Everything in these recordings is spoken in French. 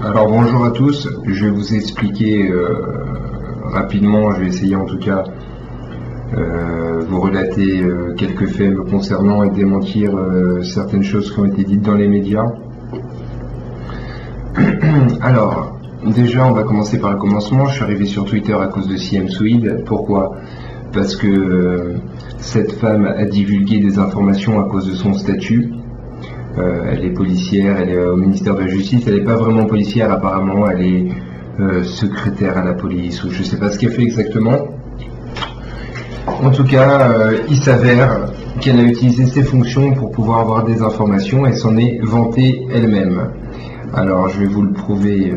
Alors bonjour à tous, je vais vous expliquer rapidement, je vais essayer en tout cas vous relater quelques faits me concernant et démentir certaines choses qui ont été dites dans les médias. Alors, déjà on va commencer par le commencement. Je suis arrivé sur Twitter à cause de CM Swede. Pourquoi ? Parce que cette femme a divulgué des informations à cause de son statut. Elle est policière, elle est au ministère de la Justice, elle n'est pas vraiment policière apparemment, elle est secrétaire à la police, ou je ne sais pas ce qu'elle fait exactement. En tout cas, il s'avère qu'elle a utilisé ses fonctions pour pouvoir avoir des informations et s'en est vantée elle-même. Alors je vais vous le prouver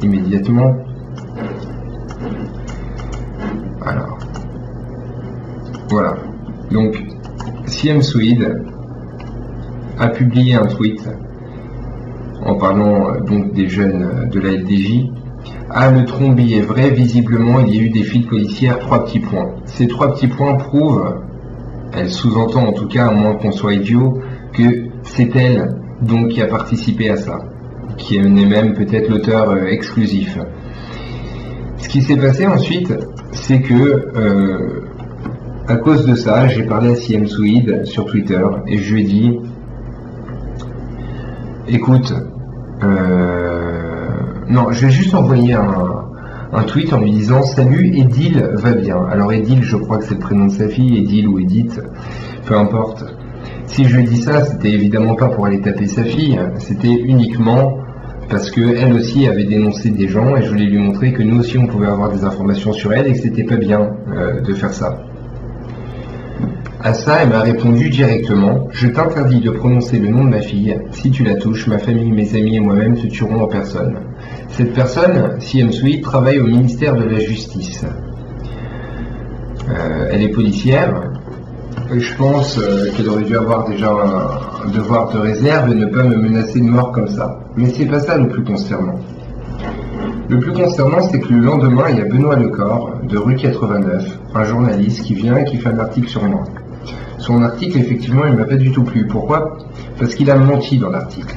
immédiatement. Alors, voilà. Donc, CM Swede a publié un tweet en parlant donc des jeunes de la LDJ. Ah, le trombi est vrai, visiblement il y a eu des fuites policières, 3 petits points. Ces 3 petits points prouvent, elle sous-entend en tout cas, à moins qu'on soit idiot, que c'est elle donc qui a participé à ça, qui est même peut-être l'auteur exclusif. Ce qui s'est passé ensuite, c'est que à cause de ça, j'ai parlé à CM Swede sur Twitter et je lui ai dit: écoute, non, je vais juste envoyer un tweet en lui disant: salut, Edil va bien. Alors Edil, je crois que c'est le prénom de sa fille, Edil ou Edith, peu importe. Si je lui ai dit ça, c'était évidemment pas pour aller taper sa fille, c'était uniquement parce qu'elle aussi avait dénoncé des gens et je voulais lui montrer que nous aussi on pouvait avoir des informations sur elle et que c'était pas bien de faire ça. À ça, elle m'a répondu directement: je t'interdis de prononcer le nom de ma fille. Si tu la touches, ma famille, mes amis et moi-même te tueront en personne. Cette personne, CM Swede, travaille au ministère de la Justice. Elle est policière. Je pense qu'elle aurait dû avoir déjà un devoir de réserve et ne pas me menacer de mort comme ça. Mais c'est pas ça le plus concernant. Le plus concernant, c'est que le lendemain, il y a Benoît Lecor, de rue 89, un journaliste qui vient et qui fait un article sur moi. Son article, effectivement, il ne m'a pas du tout plu. Pourquoi ? Parce qu'il a menti dans l'article.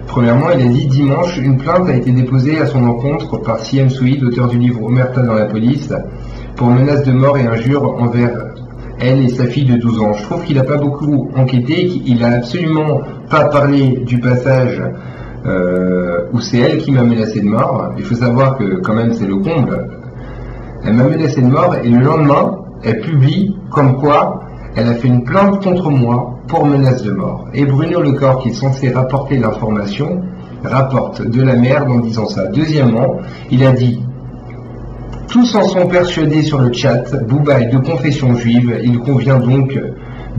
Premièrement, il a dit: dimanche, une plainte a été déposée à son encontre par CM Swede, auteur du livre Omerta dans la police, pour menace de mort et injures envers elle et sa fille de 12 ans. Je trouve qu'il n'a pas beaucoup enquêté, qu'il n'a absolument pas parlé du passage où c'est elle qui m'a menacé de mort. Il faut savoir que quand même c'est le comble. Elle m'a menacé de mort et le lendemain, elle publie comme quoi elle a fait une plainte contre moi pour menace de mort. Et Bruno Lecor, qui est censé rapporter l'information, rapporte de la merde en disant ça. Deuxièmement, il a dit: tous en sont persuadés sur le chat, Booba est de confession juive, il convient donc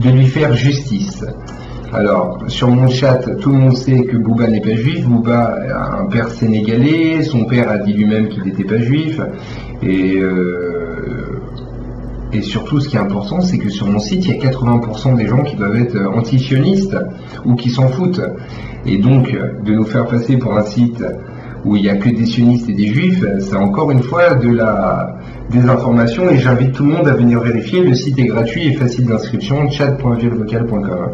de lui faire justice. Alors, sur mon chat, tout le monde sait que Booba n'est pas juif. Booba a un père sénégalais, son père a dit lui-même qu'il n'était pas juif, et surtout, ce qui est important, c'est que sur mon site, il y a 80% des gens qui doivent être anti-sionistes ou qui s'en foutent. Et donc, de nous faire passer pour un site où il n'y a que des sionistes et des juifs, c'est encore une fois de la désinformation et j'invite tout le monde à venir vérifier. Le site est gratuit et facile d'inscription, chat.violvocal.com.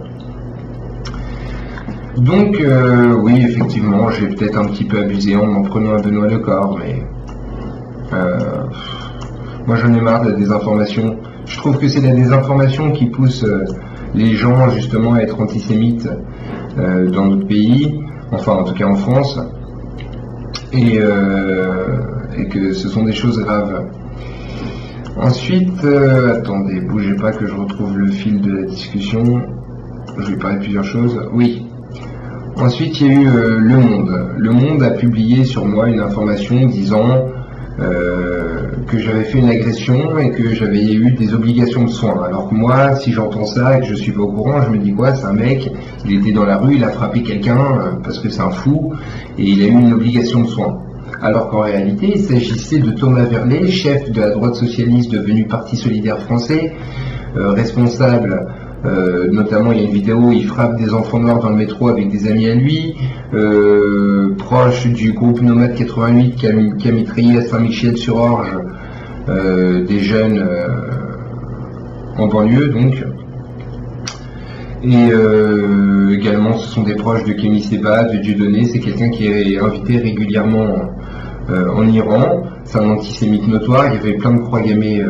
Donc, oui, effectivement, j'ai peut-être un petit peu abusé en m'en prenant à Benoît Lecor, mais moi j'en ai marre de la désinformation. Je trouve que c'est la désinformation qui pousse les gens justement à être antisémites dans notre pays, enfin en tout cas en France, et que ce sont des choses graves. Ensuite, attendez, bougez pas que je retrouve le fil de la discussion. Je vais parler de plusieurs choses. Oui. Ensuite, il y a eu Le Monde. Le Monde a publié sur moi une information disant que j'avais fait une agression et que j'avais eu des obligations de soins. Alors que moi, si j'entends ça et que je suis pas au courant, je me dis quoi, c'est un mec, il était dans la rue, il a frappé quelqu'un parce que c'est un fou et il a eu une obligation de soins. Alors qu'en réalité, il s'agissait de Thomas Verlet, chef de la droite socialiste devenu Parti solidaire français, responsable. Notamment, il y a une vidéo où il frappe des enfants noirs dans le métro avec des amis à lui, proche du groupe Nomade 88 qui a mitraillé à Saint-Michel-sur-Orge des jeunes en banlieue donc. Et également, ce sont des proches de Kémy Sébat, de Dieudonné. C'est quelqu'un qui est invité régulièrement en Iran. C'est un antisémite notoire. Il y avait plein de croix gammées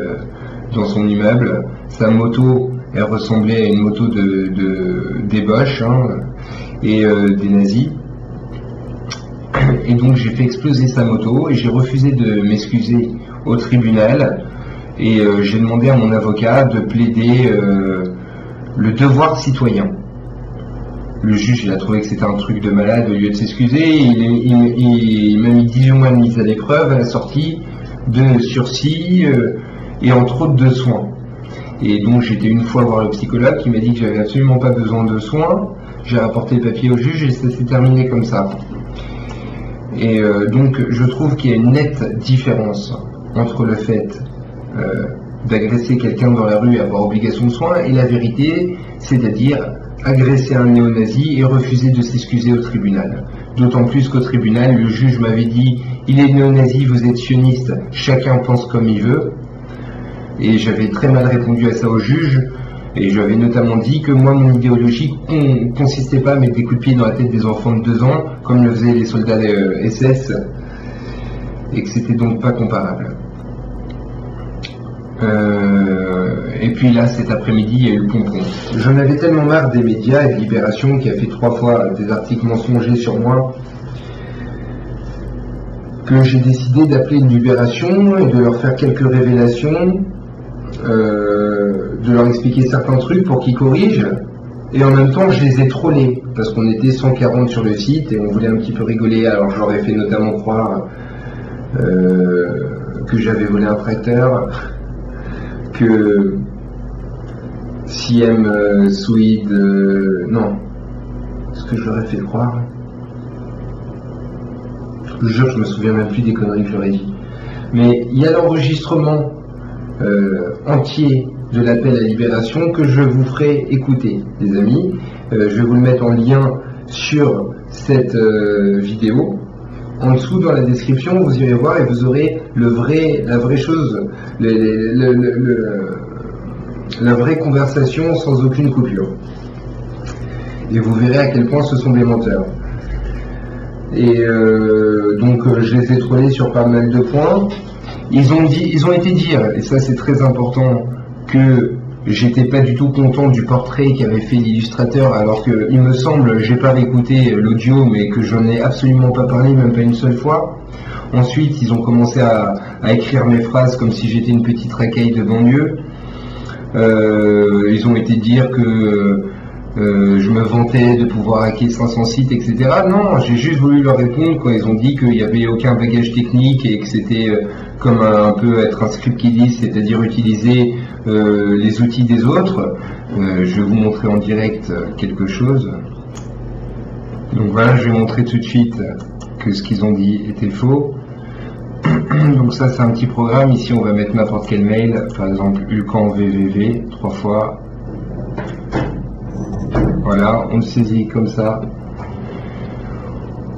dans son immeuble. Sa moto, elle ressemblait à une moto des Boches et des nazis. Et donc j'ai fait exploser sa moto et j'ai refusé de m'excuser au tribunal. Et j'ai demandé à mon avocat de plaider le devoir citoyen. Le juge, il a trouvé que c'était un truc de malade. Au lieu de s'excuser, il m'a mis 18 mois de mise à l'épreuve à la sortie, de sursis et entre autres de soins. Et donc j'étais une fois voir le psychologue qui m'a dit que j'avais absolument pas besoin de soins. J'ai rapporté le papier au juge et ça s'est terminé comme ça. Et donc je trouve qu'il y a une nette différence entre le fait d'agresser quelqu'un dans la rue et avoir obligation de soins et la vérité, c'est-à-dire agresser un néo-nazi et refuser de s'excuser au tribunal. D'autant plus qu'au tribunal, le juge m'avait dit « il est néo-nazi, vous êtes sioniste, chacun pense comme il veut ». Et j'avais très mal répondu à ça au juge, et j'avais notamment dit que moi, mon idéologie consistait pas à mettre des coups de pied dans la tête des enfants de 2 ans, comme le faisaient les soldats SS, et que c'était donc pas comparable. Et puis là, cet après-midi, il y a eu le pompon. J'en avais tellement marre des médias et de Libération qui a fait 3 fois des articles mensongers sur moi que j'ai décidé d'appeler une Libération et de leur faire quelques révélations, de leur expliquer certains trucs pour qu'ils corrigent. Et en même temps, je les ai trollés parce qu'on était 140 sur le site et on voulait un petit peu rigoler. Alors je leur ai fait notamment croire que j'avais volé un tracteur, que Siem Swede, non, ce que je leur ai fait croire. Je vous jure, je me souviens même plus des conneries que je leur ai dit. Mais il y a l'enregistrement entier de l'appel à Libération que je vous ferai écouter, les amis. Je vais vous le mettre en lien sur cette vidéo. En dessous, dans la description, vous irez voir et vous aurez la vraie chose, la vraie conversation sans aucune coupure. Et vous verrez à quel point ce sont des menteurs. Et donc je les ai trollés sur pas mal de points. Ils ont été dire, et ça c'est très important, que j'étais pas du tout content du portrait qu'avait fait l'illustrateur, alors que il me semble, j'ai pas réécouté l'audio, mais que j'en ai absolument pas parlé, même pas une seule fois. Ensuite, ils ont commencé à écrire mes phrases comme si j'étais une petite racaille de banlieue. Ils ont été dire que je me vantais de pouvoir hacker 500 sites, etc. Non, j'ai juste voulu leur répondre quand ils ont dit qu'il n'y avait aucun bagage technique et que c'était comme un peu être un script kiddie, c'est-à-dire utiliser les outils des autres. Je vais vous montrer en direct quelque chose. Donc voilà, je vais montrer tout de suite que ce qu'ils ont dit était faux. Donc ça c'est un petit programme. Ici on va mettre n'importe quel mail, par exemple Ulcan VVV 3 fois. Voilà, on le saisit comme ça.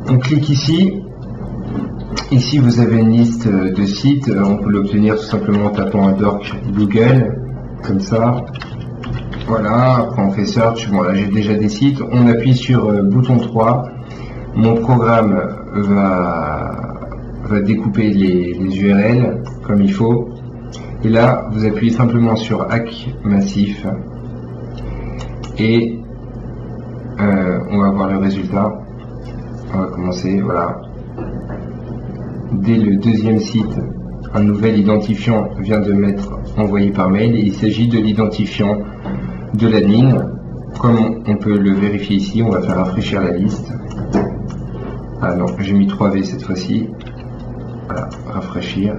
On clique ici. Ici vous avez une liste de sites. On peut l'obtenir tout simplement en tapant un doc Google, comme ça. Voilà, après on fait search. Bon là j'ai déjà des sites. On appuie sur bouton 3. Mon programme va découper les URL comme il faut. Et là vous appuyez simplement sur hack massif. Et on va voir le résultat. On va commencer, voilà. Dès le 2e site, un nouvel identifiant vient de m'être envoyé par mail et il s'agit de l'identifiant de l'admin. Comme on peut le vérifier ici, on va faire rafraîchir la liste. Ah non, j'ai mis 3V cette fois-ci. Voilà, rafraîchir.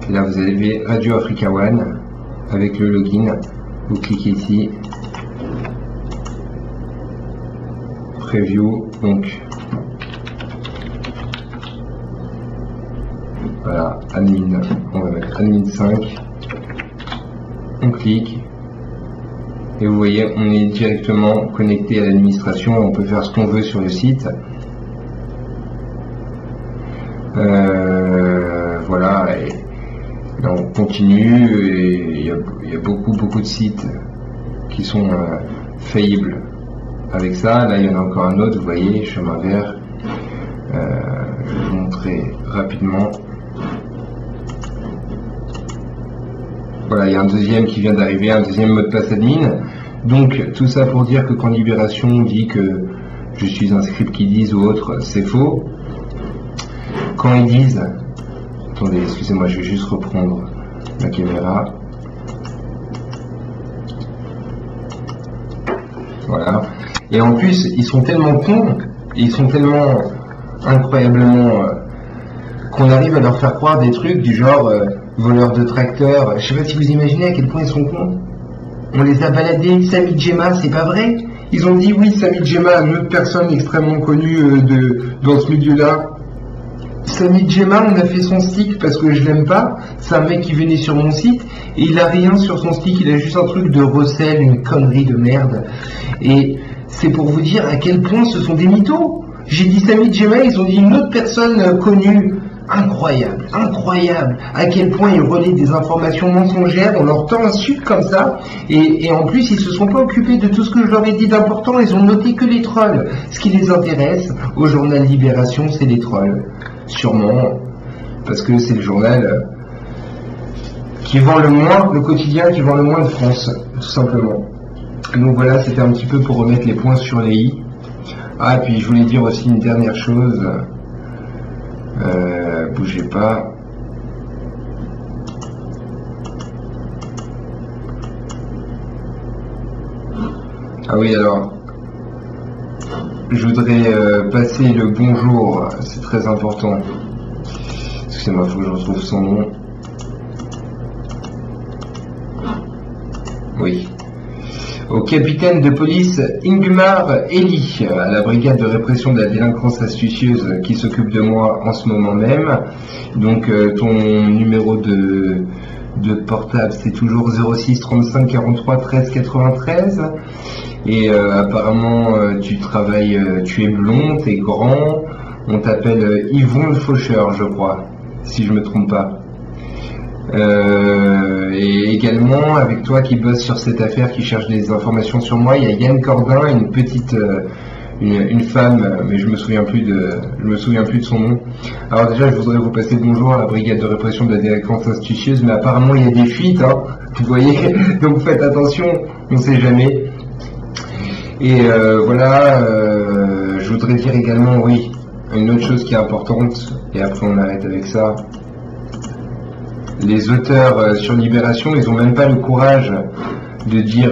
Et là vous avez Radio Africa One avec le login. Vous cliquez ici. Preview, donc voilà, admin, on va mettre admin 5, on clique et vous voyez on est directement connecté à l'administration, on peut faire ce qu'on veut sur le site. Voilà, et là on continue et il y a beaucoup de sites qui sont faillible avec ça. Là, il y en a encore un autre, vous voyez, chemin vert. Je vais vous montrer rapidement. Voilà, il y a un deuxième qui vient d'arriver, un deuxième mot de passe admin. Donc, tout ça pour dire que quand Libération dit que je suis un script qui disent ou autre, c'est faux. Quand ils disent... Attendez, excusez-moi, je vais juste reprendre la caméra. Voilà. Et en plus, ils sont tellement cons, ils sont tellement incroyablement... qu'on arrive à leur faire croire des trucs du genre voleurs de tracteurs. Je sais pas si vous imaginez à quel point ils sont cons. On les a baladés, Samy Djema, c'est pas vrai. Ils ont dit oui, Samy Djema, une autre personne extrêmement connue dans ce milieu-là. Samy Djema, on a fait son stick parce que je l'aime pas. C'est un mec qui venait sur mon site et il a rien sur son stick, il a juste un truc de recel, une connerie de merde. Et c'est pour vous dire à quel point ce sont des mythos. J'ai dit Samy Djema, ils ont dit une autre personne connue. Incroyable, incroyable, à quel point ils relaient des informations mensongères, on leur tend un sucre comme ça, et en plus ils se sont pas occupés de tout ce que je leur ai dit d'important, ils ont noté que les trolls. Ce qui les intéresse au journal Libération, c'est les trolls, sûrement, parce que c'est le journal qui vend le moins, le quotidien qui vend le moins de France, tout simplement. Donc voilà, c'était un petit peu pour remettre les points sur les i. Ah, et puis je voulais dire aussi une dernière chose. Bougez pas. Ah oui, alors, je voudrais passer le bonjour, c'est très important. Excusez-moi, il faut que je retrouve son nom. Oui. Au capitaine de police Ingmar Eli, à la brigade de répression de la délinquance astucieuse qui s'occupe de moi en ce moment même. Donc ton numéro de portable, c'est toujours 06 35 43 13 93. Et apparemment tu travailles, tu es blond, tu es grand. On t'appelle Yvon le Faucheur, je crois, si je me trompe pas. Et également avec toi qui bosse sur cette affaire, qui cherche des informations sur moi, il y a Yann Cordin, une petite une femme, mais je me souviens plus de son nom. Alors déjà, je voudrais vous passer le bonjour à la brigade de répression de la délinquance astucieuse, mais apparemment il y a des fuites, hein, vous voyez, donc faites attention, on sait jamais. Et voilà, je voudrais dire également, oui, une autre chose qui est importante, et après on arrête avec ça. Les auteurs sur Libération, ils n'ont même pas le courage de dire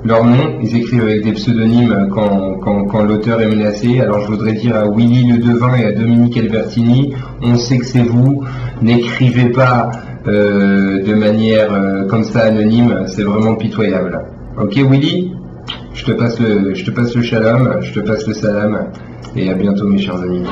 leur nom. Ils écrivent avec des pseudonymes quand l'auteur est menacé. Alors je voudrais dire à Willy Le Devin et à Dominique Albertini, on sait que c'est vous, n'écrivez pas de manière comme ça anonyme, c'est vraiment pitoyable. Ok Willy, je te passe le shalom, je te passe le salam, et à bientôt mes chers amis.